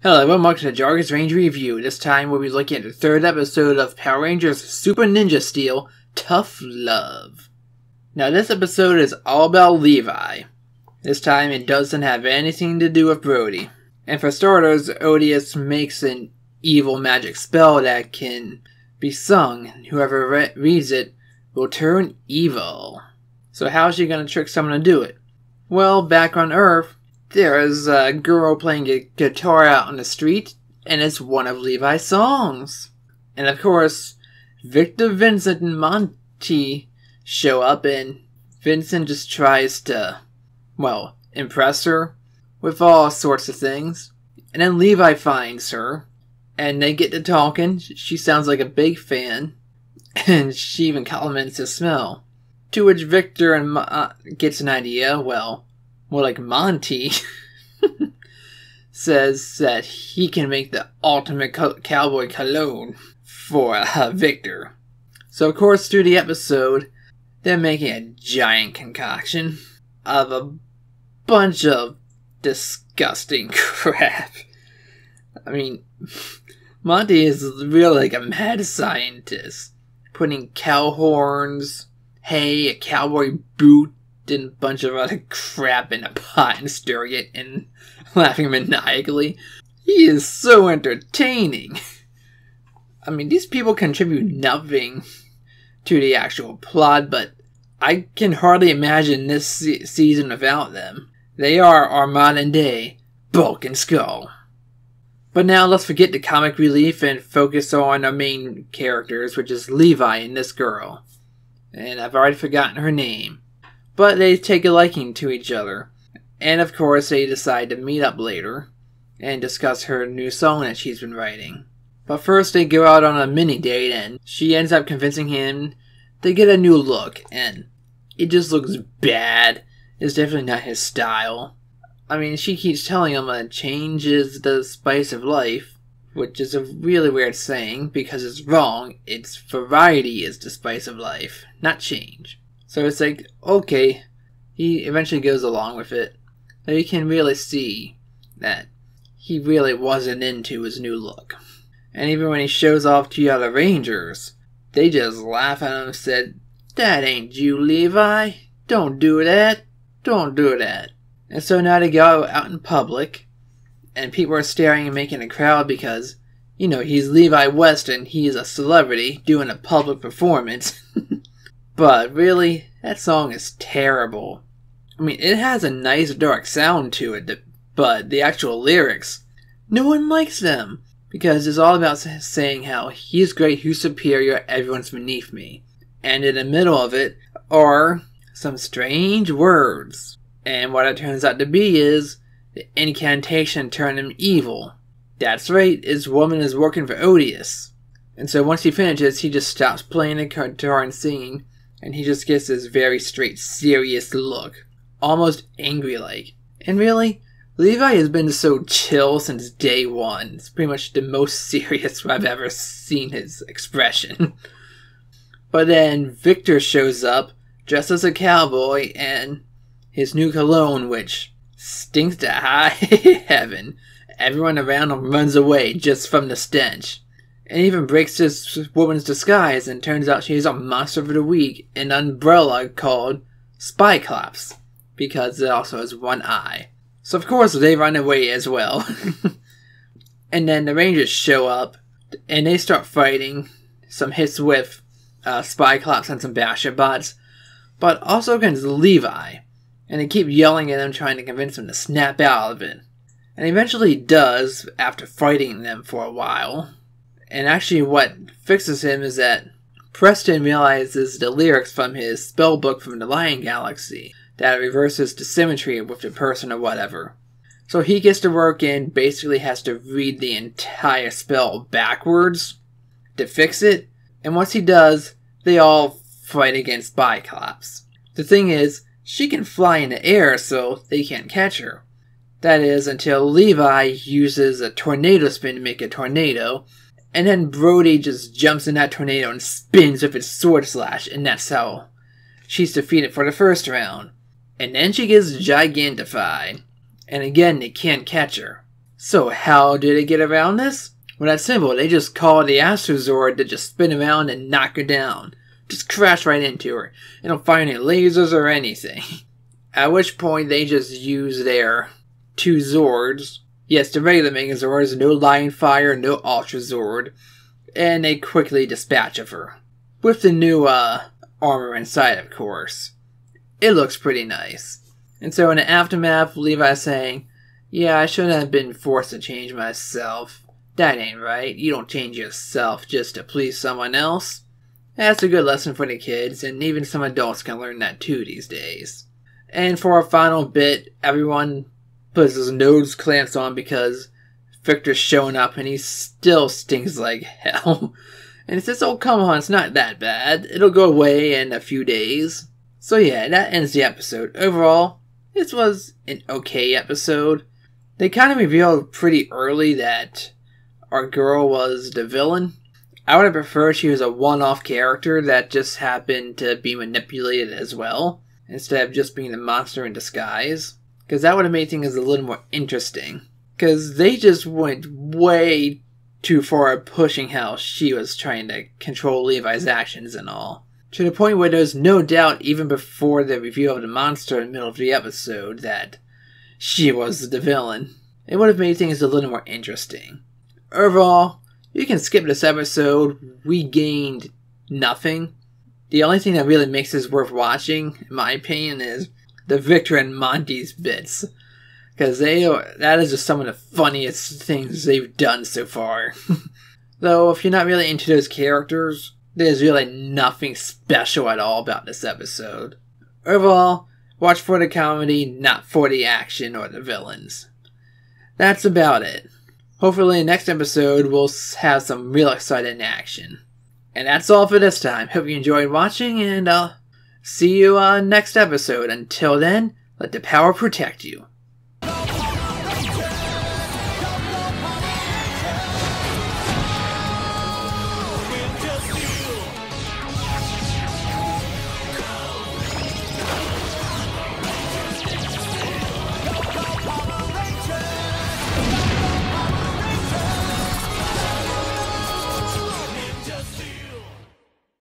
Hello everyone, welcome to Jargus Ranger Review. This time we'll be looking at the third episode of Power Rangers Super Ninja Steel, Tough Love. Now this episode is all about Levi. This time it doesn't have anything to do with Brody. And for starters, Odious makes an evil magic spell that can be sung, and whoever reads it will turn evil. So how's she gonna trick someone to do it? Well, back on Earth, there is a girl playing a guitar out on the street, and it's one of Levi's songs. And of course, Victor, Vincent, and Monty show up, and Vincent just tries to, well, impress her with all sorts of things. And then Levi finds her, and they get to talking. She sounds like a big fan, and she even compliments his smell. To which Victor and gets an idea, well, more like Monty, says that he can make the ultimate cowboy cologne for Victor. So of course through the episode, they're making a giant concoction of a bunch of disgusting crap. I mean, Monty is really like a mad scientist, putting cow horns, hay, a cowboy boot, and a bunch of other crap in a pot and stirring it and laughing maniacally. He is so entertaining. I mean, these people contribute nothing to the actual plot, but I can hardly imagine this season without them. They are our modern day Bulk and Skull. But now let's forget the comic relief and focus on our main characters, which is Levi and this girl. And I've already forgotten her name. But they take a liking to each other. And of course they decide to meet up later and discuss her new song that she's been writing. But first they go out on a mini date, and she ends up convincing him to get a new look, and it just looks bad. It's definitely not his style. I mean, she keeps telling him that change is the spice of life, which is a really weird saying because it's wrong. It's variety is the spice of life, not change. So it's like, okay, he eventually goes along with it. But you can really see that he really wasn't into his new look. And even when he shows off to the other Rangers, they just laugh at him and said, "That ain't you, Levi. Don't do that. Don't do that." And so now they go out in public, and people are staring and making a crowd because, you know, he's Levi West and he's a celebrity doing a public performance. But really, that song is terrible. I mean, it has a nice dark sound to it, but the actual lyrics, no one likes them. Because it's all about saying how he's great, he's superior, everyone's beneath me. And in the middle of it are some strange words. And what it turns out to be is the incantation turned him evil. That's right, his woman is working for Odious. And so once he finishes, he just stops playing the guitar and singing. And he just gets this very straight, serious look. Almost angry-like. And really, Levi has been so chill since day one. It's pretty much the most serious I've ever seen his expression. But then Victor shows up, dressed as a cowboy, and his new cologne, which stinks to high heaven. Everyone around him runs away just from the stench. And even breaks this woman's disguise, and turns out she's a monster of the week, an umbrella called Spyclops, because it also has one eye. So of course they run away as well. And then the Rangers show up, and they start fighting. Some hits with Spyclops and some Basher bots, but also against Levi. And they keep yelling at him, trying to convince him to snap out of it. And eventually he does, after fighting them for a while. And actually what fixes him is that Preston realizes the lyrics from his spell book from the Lion Galaxy that reverses the symmetry with the person or whatever. So he gets to work and basically has to read the entire spell backwards to fix it. And once he does, they all fight against Spyclops. The thing is, she can fly in the air so they can't catch her. That is, until Levi uses a tornado spin to make a tornado. And then Brody just jumps in that tornado and spins with his sword slash, and that's how she's defeated for the first round. And then she gets gigantified. And again, they can't catch her. So how did they get around this? Well, that's simple. They just call the Astrozord to just spin around and knock her down. Just crash right into her. They don't fire any lasers or anything. At which point they just use their 2 Zords. Yes, the regular Megazords, no Line Fire, no Ultra Zord. And they quickly dispatch of her. With the new armor inside, of course. It looks pretty nice. And so in the aftermath, Levi's saying, yeah, I shouldn't have been forced to change myself. That ain't right. You don't change yourself just to please someone else. That's a good lesson for the kids, and even some adults can learn that too these days. And for our final bit, everyone puts his nose clamps on because Victor's showing up and he still stinks like hell. And he says, oh come on, it's not that bad. It'll go away in a few days. So yeah, that ends the episode. Overall, this was an okay episode. They kind of revealed pretty early that our girl was the villain. I would have preferred she was a one-off character that just happened to be manipulated as well, instead of just being the monster in disguise. Because that would have made things a little more interesting. Because they just went way too far pushing how she was trying to control Levi's actions and all. To the point where there's no doubt, even before the reveal of the monster in the middle of the episode, that she was the villain. It would have made things a little more interesting. Overall, you can skip this episode. We gained nothing. The only thing that really makes this worth watching, in my opinion, is the Victor and Monty's bits. Because that is just some of the funniest things they've done so far. Though, if you're not really into those characters, there's really nothing special at all about this episode. Overall, watch for the comedy, not for the action or the villains. That's about it. Hopefully next episode we'll have some real exciting action. And that's all for this time. Hope you enjoyed watching, and I'll see you next episode. Until then, let the power protect you.